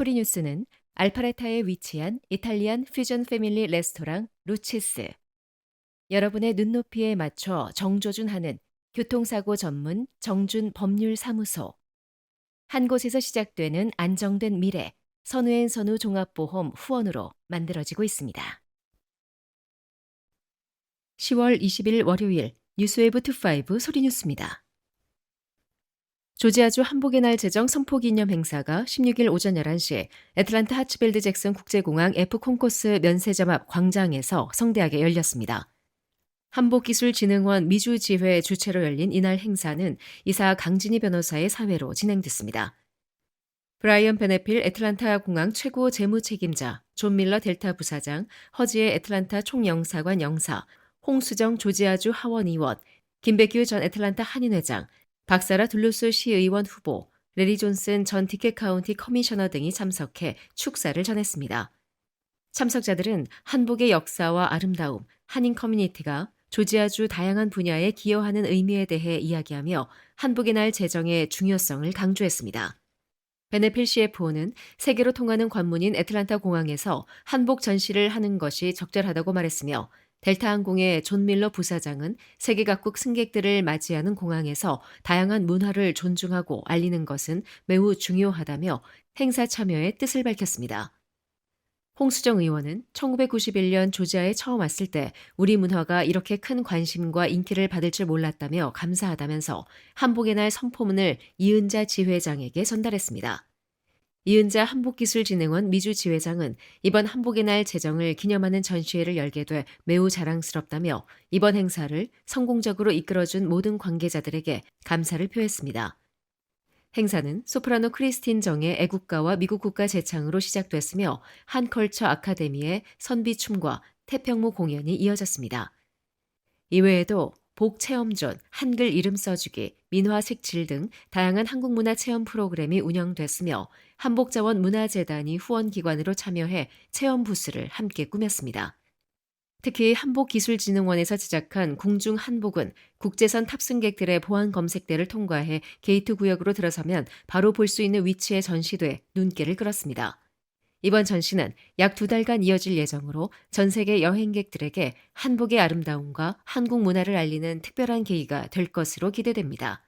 소리뉴스는 알파레타에 위치한 이탈리안 퓨전 패밀리 레스토랑 루치스, 여러분의 눈높이에 맞춰 정조준하는 교통사고 전문 정준 법률사무소, 한 곳에서 시작되는 안정된 미래, 선우앤 선우 종합보험 후원으로 만들어지고 있습니다. 10월 20일 월요일 뉴스웨이브 투5 소리뉴스입니다. 조지아주 한복의 날 제정 선포기념 행사가 16일 오전 11시 애틀란타 하츠필드 잭슨 국제공항 F 콘코스 면세점 앞 광장에서 성대하게 열렸습니다. 한복기술진흥원 미주지회 주최로 열린 이날 행사는 이사 강진희 변호사의 사회로 진행됐습니다. 브라이언 베네필 애틀란타 공항 최고 재무책임자, 존 밀러 델타 부사장, 허지의 애틀란타 총영사관 영사, 홍수정 조지아주 하원의원, 김백규 전 애틀란타 한인회장, 박사라 둘루스 시의원 후보, 레리 존슨 전 디켓 카운티 커미셔너 등이 참석해 축사를 전했습니다. 참석자들은 한복의 역사와 아름다움, 한인 커뮤니티가 조지아주 다양한 분야에 기여하는 의미에 대해 이야기하며 한복의 날 제정의 중요성을 강조했습니다. 베네필 CFO는 세계로 통하는 관문인 애틀란타 공항에서 한복 전시를 하는 것이 적절하다고 말했으며 델타항공의 존 밀러 부사장은 세계 각국 승객들을 맞이하는 공항에서 다양한 문화를 존중하고 알리는 것은 매우 중요하다며 행사 참여의 뜻을 밝혔습니다. 홍수정 의원은 1991년 조지아에 처음 왔을 때 우리 문화가 이렇게 큰 관심과 인기를 받을 줄 몰랐다며 감사하다면서 한복의 날 선포문을 이은자 지회장에게 전달했습니다. 이은자 한복기술진흥원 미주 지회장은 이번 한복의 날 제정을 기념하는 전시회를 열게 돼 매우 자랑스럽다며 이번 행사를 성공적으로 이끌어준 모든 관계자들에게 감사를 표했습니다. 행사는 소프라노 크리스틴 정의 애국가와 미국 국가 재창으로 시작됐으며 한컬처 아카데미의 선비춤과 태평무 공연이 이어졌습니다. 이외에도 복체험존, 한글 이름 써주기, 민화 색칠 등 다양한 한국문화 체험 프로그램이 운영됐으며 한복자원 문화재단이 후원기관으로 참여해 체험 부스를 함께 꾸몄습니다. 특히 한복기술진흥원에서 제작한 궁중 한복은 국제선 탑승객들의 보안 검색대를 통과해 게이트 구역으로 들어서면 바로 볼 수 있는 위치에 전시돼 눈길을 끌었습니다. 이번 전시는 약 2달간 이어질 예정으로 전 세계 여행객들에게 한복의 아름다움과 한국 문화를 알리는 특별한 계기가 될 것으로 기대됩니다.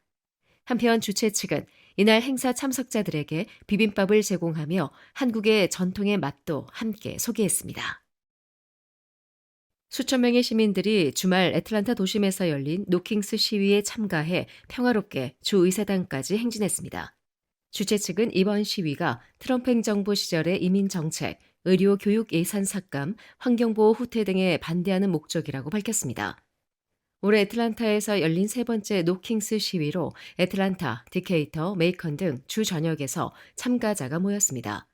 한편 주최 측은 이날 행사 참석자들에게 비빔밥을 제공하며 한국의 전통의 맛도 함께 소개했습니다. 수천 명의 시민들이 주말 애틀란타 도심에서 열린 노킹스 시위에 참가해 평화롭게 주 의사당까지 행진했습니다. 주최 측은 이번 시위가 트럼프 행정부 시절의 이민 정책, 의료 교육 예산 삭감, 환경보호 후퇴 등에 반대하는 목적이라고 밝혔습니다. 올해 애틀란타에서 열린 세 번째 노킹스 시위로 애틀란타, 디케이터, 메이컨 등 주 전역에서 참가자가 모였습니다.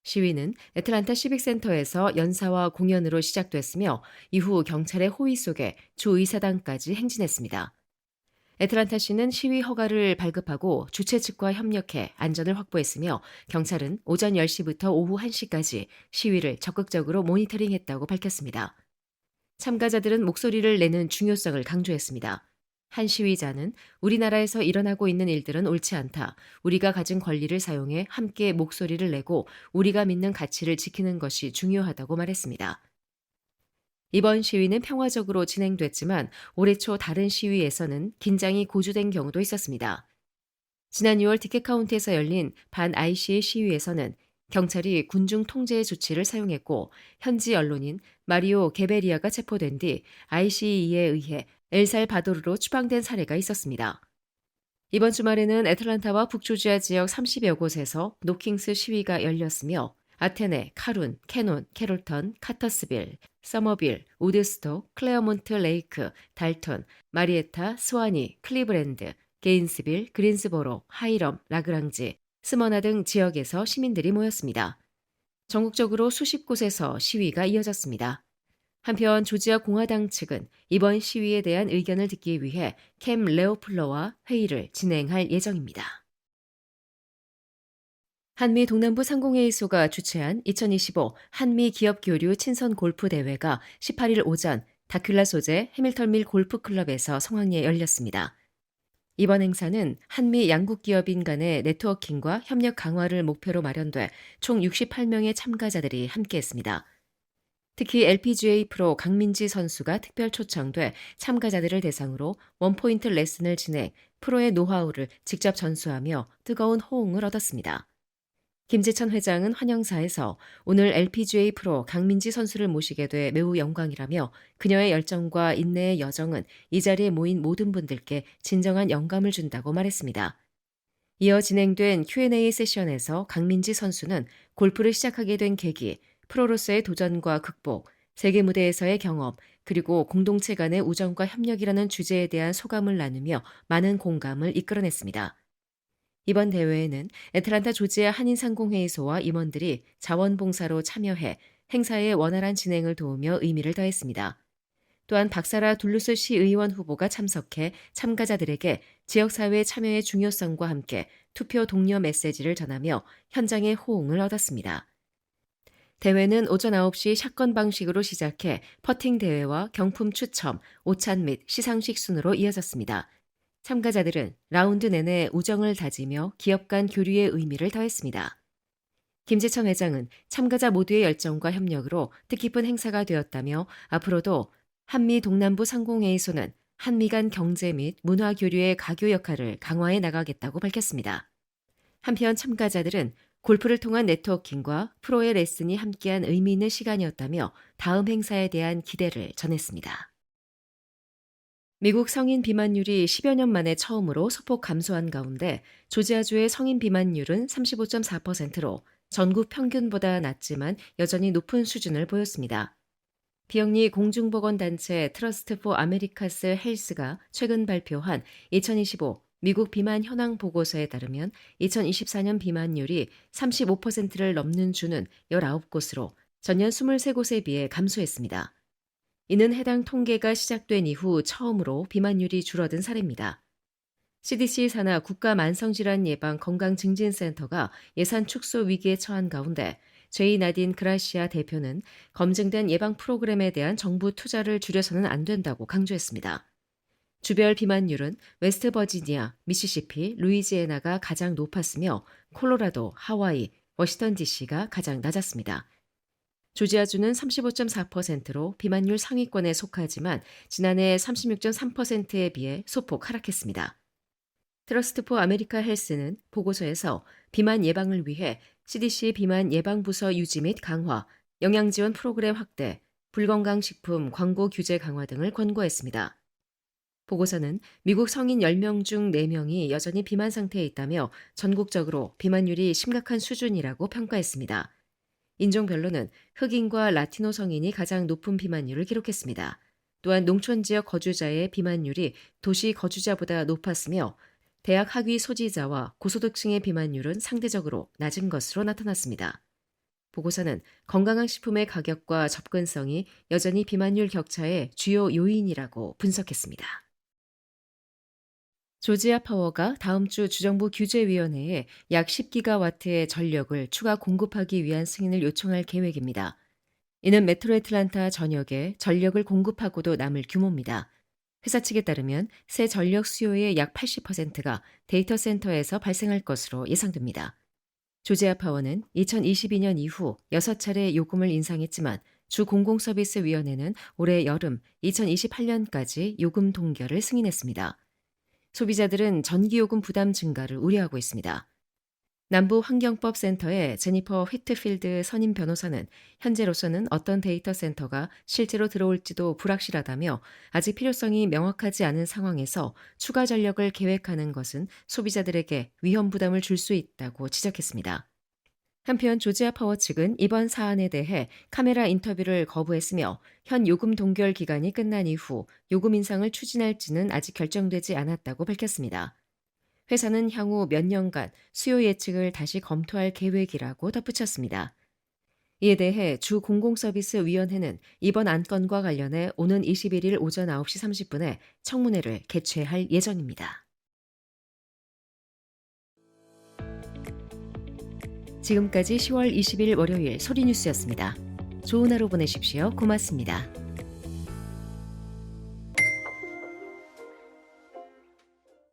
시위는 애틀란타 시빅센터에서 연사와 공연으로 시작됐으며 이후 경찰의 호위 속에 주 의사당까지 행진했습니다. 애틀란타시는 시위 허가를 발급하고 주최 측과 협력해 안전을 확보했으며 경찰은 오전 10시부터 오후 1시까지 시위를 적극적으로 모니터링했다고 밝혔습니다. 참가자들은 목소리를 내는 중요성을 강조했습니다. 한 시위자는 우리나라에서 일어나고 있는 일들은 옳지 않다. 우리가 가진 권리를 사용해 함께 목소리를 내고 우리가 믿는 가치를 지키는 것이 중요하다고 말했습니다. 이번 시위는 평화적으로 진행됐지만 올해 초 다른 시위에서는 긴장이 고조된 경우도 있었습니다. 지난 6월 디켓 카운티에서 열린 반 IC의 시위에서는 경찰이 군중 통제 조치를 사용했고 현지 언론인 마리오 게베리아가 체포된 뒤 ICE에 의해 엘살바도르로 추방된 사례가 있었습니다. 이번 주말에는 애틀란타와 북조지아 지역 30여 곳에서 노킹스 시위가 열렸으며 아테네, 카룬, 캐논, 캐롤턴, 카터스빌, 서머빌, 우드스톡, 클레어몬트 레이크, 달톤, 마리에타, 스와니, 클리브랜드, 게인스빌, 그린스보로, 하이럼, 라그랑지, 스머나 등 지역에서 시민들이 모였습니다. 전국적으로 수십 곳에서 시위가 이어졌습니다. 한편 조지아 공화당 측은 이번 시위에 대한 의견을 듣기 위해 캠 레오플러와 회의를 진행할 예정입니다. 한미 동남부 상공회의소가 주최한 2025 한미 기업 교류 친선 골프 대회가 18일 오전 다큘라 소재 해밀턴밀 골프클럽에서 성황리에 열렸습니다. 이번 행사는 한미 양국 기업인 간의 네트워킹과 협력 강화를 목표로 마련돼 총 68명의 참가자들이 함께했습니다. 특히 LPGA 프로 강민지 선수가 특별 초청돼 참가자들을 대상으로 원포인트 레슨을 진행, 프로의 노하우를 직접 전수하며 뜨거운 호응을 얻었습니다. 김재천 회장은 환영사에서 오늘 LPGA 프로 강민지 선수를 모시게 돼 매우 영광이라며 그녀의 열정과 인내의 여정은 이 자리에 모인 모든 분들께 진정한 영감을 준다고 말했습니다. 이어 진행된 Q&A 세션에서 강민지 선수는 골프를 시작하게 된 계기, 프로로서의 도전과 극복, 세계 무대에서의 경험, 그리고 공동체 간의 우정과 협력이라는 주제에 대한 소감을 나누며 많은 공감을 이끌어냈습니다. 이번 대회에는 애틀란타 조지아 한인상공회의소와 임원들이 자원봉사로 참여해 행사의 원활한 진행을 도우며 의미를 더했습니다. 또한 박사라 둘루스 시의원 후보가 참석해 참가자들에게 지역사회 참여의 중요성과 함께 투표 독려 메시지를 전하며 현장의 호응을 얻었습니다. 대회는 오전 9시 샷건 방식으로 시작해 퍼팅 대회와 경품 추첨, 오찬 및 시상식 순으로 이어졌습니다. 참가자들은 라운드 내내 우정을 다지며 기업 간 교류의 의미를 더했습니다. 김재천 회장은 참가자 모두의 열정과 협력으로 뜻깊은 행사가 되었다며 앞으로도 한미 동남부 상공회의소는 한미 간 경제 및 문화 교류의 가교 역할을 강화해 나가겠다고 밝혔습니다. 한편 참가자들은 골프를 통한 네트워킹과 프로의 레슨이 함께한 의미 있는 시간이었다며 다음 행사에 대한 기대를 전했습니다. 미국 성인 비만율이 10여 년 만에 처음으로 소폭 감소한 가운데 조지아주의 성인 비만율은 35.4%로 전국 평균보다 낮지만 여전히 높은 수준을 보였습니다. 비영리 공중보건단체 트러스트 포 아메리카스 헬스가 최근 발표한 2025 미국 비만 현황 보고서에 따르면 2024년 비만율이 35%를 넘는 주는 19곳으로 전년 23곳에 비해 감소했습니다. 이는 해당 통계가 시작된 이후 처음으로 비만율이 줄어든 사례입니다. CDC 산하 국가만성질환 예방 건강증진센터가 예산 축소 위기에 처한 가운데 제이 나딘 그라시아 대표는 검증된 예방 프로그램에 대한 정부 투자를 줄여서는 안 된다고 강조했습니다. 주별 비만율은 웨스트버지니아, 미시시피, 루이지애나가 가장 높았으며 콜로라도, 하와이, 워싱턴 DC가 가장 낮았습니다. 조지아주는 35.4%로 비만율 상위권에 속하지만 지난해 36.3%에 비해 소폭 하락했습니다. 트러스트 포 아메리카 헬스는 보고서에서 비만 예방을 위해 CDC 비만 예방부서 유지 및 강화, 영양지원 프로그램 확대, 불건강식품 광고 규제 강화 등을 권고했습니다. 보고서는 미국 성인 10명 중 4명이 여전히 비만 상태에 있다며 전국적으로 비만율이 심각한 수준이라고 평가했습니다. 인종별로는 흑인과 라티노 성인이 가장 높은 비만율을 기록했습니다. 또한 농촌지역 거주자의 비만율이 도시 거주자보다 높았으며 대학 학위 소지자와 고소득층의 비만율은 상대적으로 낮은 것으로 나타났습니다. 보고서는 건강한 식품의 가격과 접근성이 여전히 비만율 격차의 주요 요인이라고 분석했습니다. 조지아 파워가 다음 주 주정부 규제위원회에 약 10기가와트의 전력을 추가 공급하기 위한 승인을 요청할 계획입니다. 이는 메트로 애틀란타 전역에 전력을 공급하고도 남을 규모입니다. 회사 측에 따르면 새 전력 수요의 약 80%가 데이터 센터에서 발생할 것으로 예상됩니다. 조지아 파워는 2022년 이후 6차례 요금을 인상했지만 주 공공서비스위원회는 올해 여름 2028년까지 요금 동결을 승인했습니다. 소비자들은 전기요금 부담 증가를 우려하고 있습니다. 남부환경법센터의 제니퍼 휘트필드 선임 변호사는 현재로서는 어떤 데이터 센터가 실제로 들어올지도 불확실하다며 아직 필요성이 명확하지 않은 상황에서 추가 전력을 계획하는 것은 소비자들에게 위험 부담을 줄 수 있다고 지적했습니다. 한편 조지아 파워 측은 이번 사안에 대해 카메라 인터뷰를 거부했으며 현 요금 동결 기간이 끝난 이후 요금 인상을 추진할지는 아직 결정되지 않았다고 밝혔습니다. 회사는 향후 몇 년간 수요 예측을 다시 검토할 계획이라고 덧붙였습니다. 이에 대해 주 공공서비스위원회는 이번 안건과 관련해 오는 21일 오전 9시 30분에 청문회를 개최할 예정입니다. 지금까지 10월 20일 월요일 소리뉴스였습니다. 좋은 하루 보내십시오. 고맙습니다.